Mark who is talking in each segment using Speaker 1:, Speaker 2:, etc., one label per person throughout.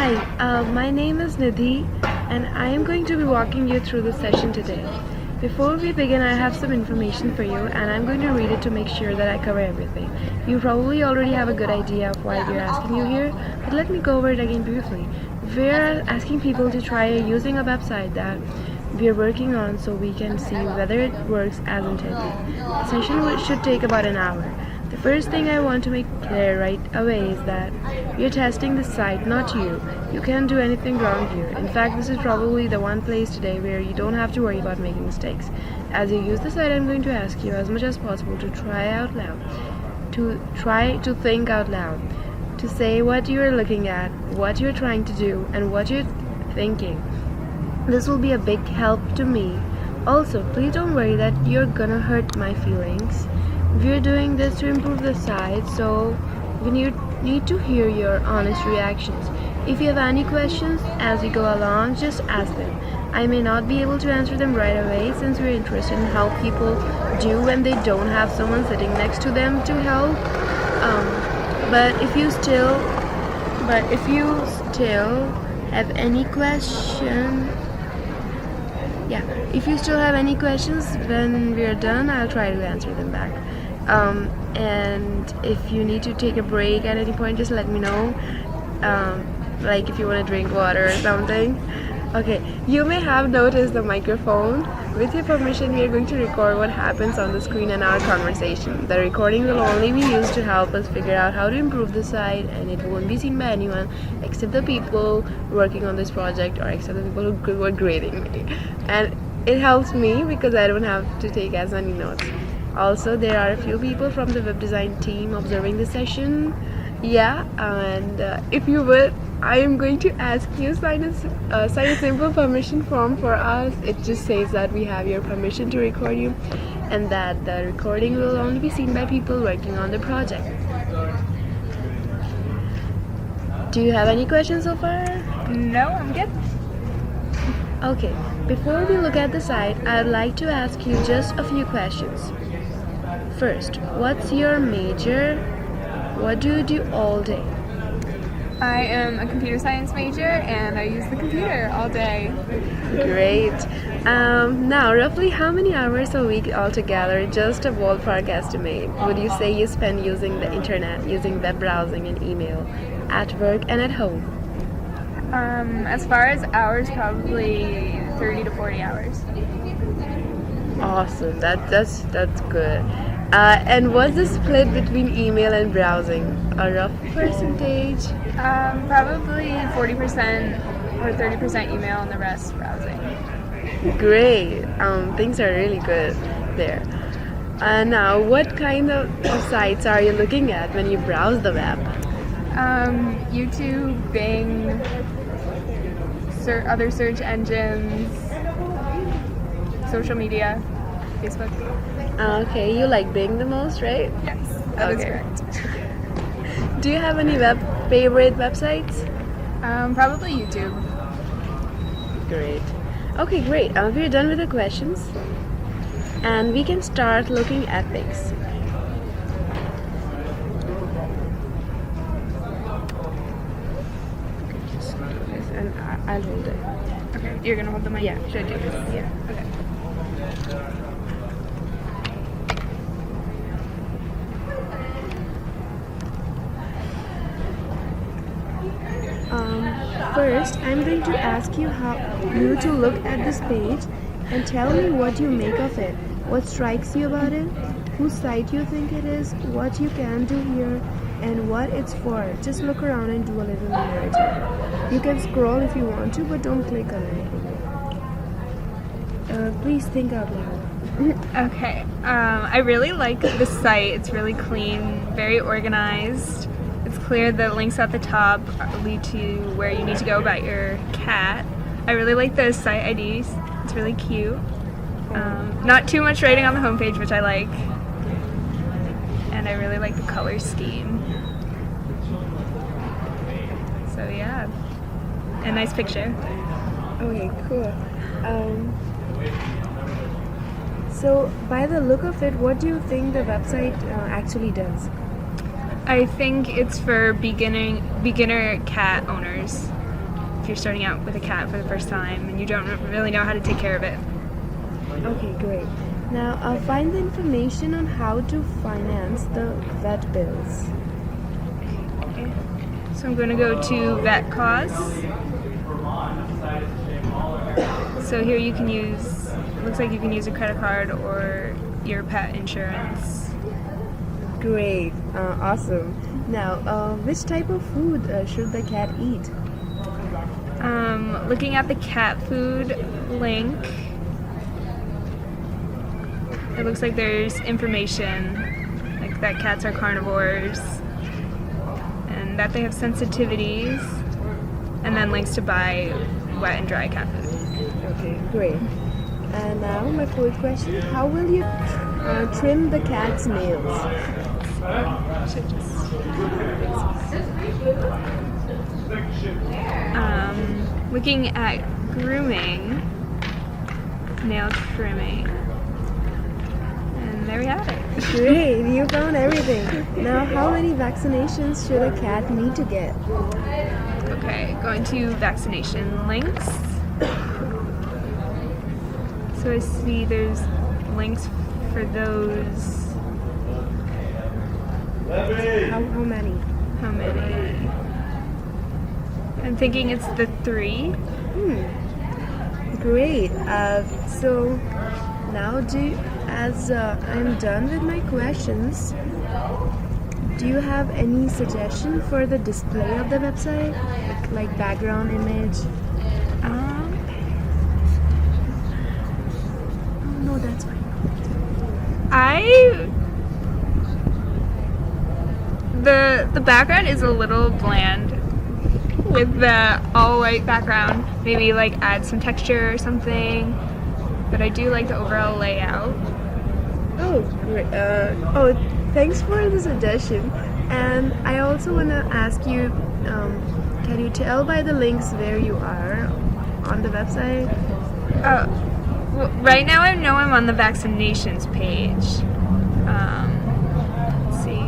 Speaker 1: Hi, my name is Nidhi and I am going to be walking you through the session today. Before we begin, I have some information for you and I'm going to read it to make sure that I cover everything. You probably already have a good idea of why we're asking you here, but let me go over it again briefly. We're asking people to try using a website that we're working on so we can see whether it works as intended. The session should take about an hour. The first thing I want to make clear right away is that we're testing the site, not you. You can't do anything wrong here. In fact, this is probably the one place today where you don't have to worry about making mistakes. As you use the site, I'm going to ask you as much as possible to try to think out loud, to say what you're looking at, what you're trying to do, and what you're thinking. This will be a big help to me. Also, please don't worry that you're gonna hurt my feelings. We're doing this to improve the site, so we need to hear your honest reactions. If you have any questions as we go along, just ask them. I may not be able to answer them right away since we're interested in how people do when they don't have someone sitting next to them to help. But if you still have any questions, if you still have any questions when we're done, I'll try to answer them back. And if you need to take a break at any point, just let me know. Like if you want to drink water or something. Okay, you may have noticed the microphone. With your permission, we are going to record what happens on the screen in our conversation. The recording will only be used to help us figure out how to improve the site, and it won't be seen by anyone except the people working on this project or except the people who are grading me. And it helps me because I don't have to take as many notes. Also, there are a few people from the web design team observing the session. If you would, I am going to ask you sign a simple permission form for us. It just says that we have your permission to record you and that the recording will only be seen by people working on the project. Do you have any questions so far?
Speaker 2: No, I'm good.
Speaker 1: Okay, before we look at the site, I'd like to ask you just a few questions. First, what's your major? What do you do all day?
Speaker 2: I am a computer science major and I use the computer all day.
Speaker 1: Great. Now, roughly how many hours a week altogether, just a ballpark estimate, would you say you spend using the internet, using web browsing and email, at work and at home?
Speaker 2: As far as hours, probably 30 to 40 hours.
Speaker 1: Awesome. That's good. And what's the split between email and browsing? A rough percentage?
Speaker 2: Probably 40% or 30% email and the rest browsing.
Speaker 1: Great. Things are really good there. Now, what kind of sites are you looking at when you browse the web?
Speaker 2: YouTube, Bing, other search engines, social media, Facebook.
Speaker 1: Okay, you like Bing the most, right?
Speaker 2: Yes, that is correct.
Speaker 1: Do you have any favorite websites?
Speaker 2: Probably YouTube.
Speaker 1: Great. Okay, great. We're done with the questions, and we can start looking at things. Okay, just do this, and I'll hold it.
Speaker 2: Okay, you're gonna hold the mic?
Speaker 1: Yeah.
Speaker 2: Should I do this?
Speaker 1: Yeah.
Speaker 2: Okay.
Speaker 1: First, I'm going to ask you to look at this page and tell me what you make of it. What strikes you about it? Whose site you think it is? What you can do here? And what it's for. Just look around and do a little narrative. You can scroll if you want to, but don't click on anything. Please think out loud.
Speaker 2: Okay. I really like the site. It's really clean, very organized. It's clear the links at the top lead to where you need to go about your cat. I really like the site IDs. It's really cute. Not too much writing on the homepage, which I like. And I really like the color scheme. So yeah, a nice picture.
Speaker 1: Okay, cool. So by the look of it, what do you think the website actually does?
Speaker 2: I think it's for beginner cat owners. if you're starting out with a cat for the first time and you don't really know how to take care of it.
Speaker 1: Okay, great. Now I'll find the information on how to finance the vet bills.
Speaker 2: Okay. So I'm going to go to vet costs. So here you can use, looks like you can use a credit card or your pet insurance.
Speaker 1: Great, awesome. Now, which type of food should the cat eat?
Speaker 2: Looking at the cat food link, it looks like there's information like that cats are carnivores and that they have sensitivities, and then links to buy wet and dry cat food.
Speaker 1: Okay, great. And now my fourth question, how will you trim the cat's nails?
Speaker 2: Should just looking at grooming, nail trimming, and there we have it.
Speaker 1: Great, you found everything. Now, how many vaccinations should a cat need to get?
Speaker 2: Okay, going to vaccination links. So I see there's links for those.
Speaker 1: How many?
Speaker 2: How many? I'm thinking it's the 3.
Speaker 1: Great. So now, as I'm done with my questions, do you have any suggestion for the display of the website, like background image? Oh no, that's fine.
Speaker 2: The background is a little bland with the all white background. Maybe like add some texture or something. But I do like the overall layout.
Speaker 1: Oh, great. Thanks for the suggestion. And I also want to ask you, can you tell by the links where you are on the website?
Speaker 2: Well, right now I know I'm on the vaccinations page. Let's see.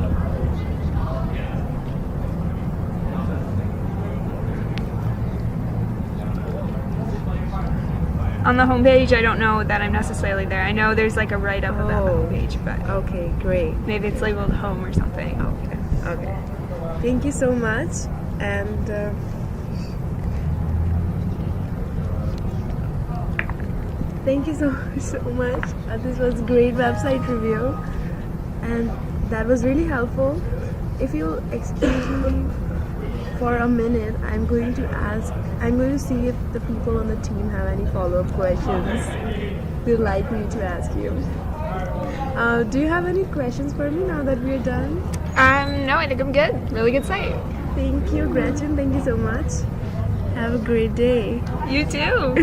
Speaker 2: On the homepage, I don't know that I'm necessarily there. I know there's like a write-up about the homepage, but
Speaker 1: Okay, great.
Speaker 2: maybe it's labeled home or something.
Speaker 1: Okay. Thank you so much. And thank you so much. This was a great website review, and that was really helpful. If you'll excuse me for a minute, I'm going to see if the people on the team have any follow-up questions they'd like me to ask you. Do you have any questions for me now that we're done?
Speaker 2: No, I think I'm good. Really good site.
Speaker 1: Thank you, Gretchen. Thank you so much. Have a great day.
Speaker 2: You too.